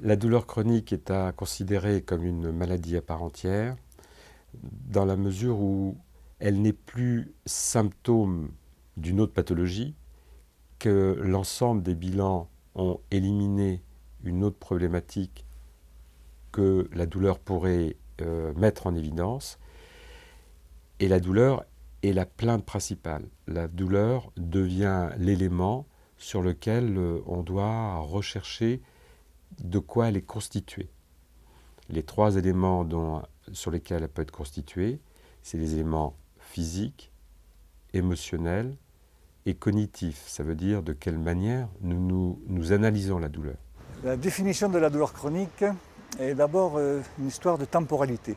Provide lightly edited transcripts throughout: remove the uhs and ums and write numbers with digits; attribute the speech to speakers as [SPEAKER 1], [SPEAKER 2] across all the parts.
[SPEAKER 1] La douleur chronique est à considérer comme une maladie à part entière, dans la mesure où elle n'est plus symptôme d'une autre pathologie, que l'ensemble des bilans ont éliminé une autre problématique que la douleur pourrait mettre en évidence. Et la douleur est la plainte principale. La douleur devient l'élément sur lequel on doit rechercher de quoi elle est constituée. Les trois éléments sur lesquels elle peut être constituée, c'est les éléments physiques, émotionnels et cognitifs. Ça veut dire de quelle manière nous analysons la douleur.
[SPEAKER 2] La définition de la douleur chronique est d'abord une histoire de temporalité.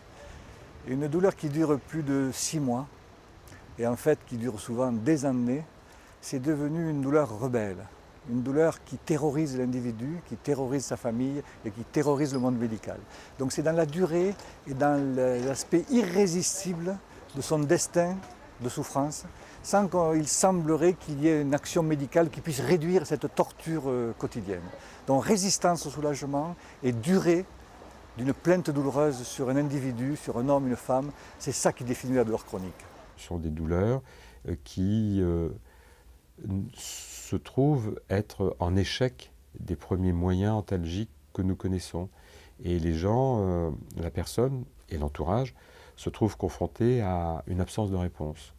[SPEAKER 2] Une douleur qui dure plus de 6 mois, et en fait qui dure souvent des années, c'est devenu une douleur rebelle. Une douleur qui terrorise l'individu, qui terrorise sa famille et qui terrorise le monde médical. Donc c'est dans la durée et dans l'aspect irrésistible de son destin de souffrance, sans qu'il semblerait qu'il y ait une action médicale qui puisse réduire cette torture quotidienne. Donc résistance au soulagement et durée d'une plainte douloureuse sur un individu, sur un homme, une femme, c'est ça qui définit la douleur chronique.
[SPEAKER 1] Ce sont des douleurs qui se trouvent être en échec des premiers moyens antalgiques que nous connaissons. Et les gens, la personne et l'entourage se trouvent confrontés à une absence de réponse.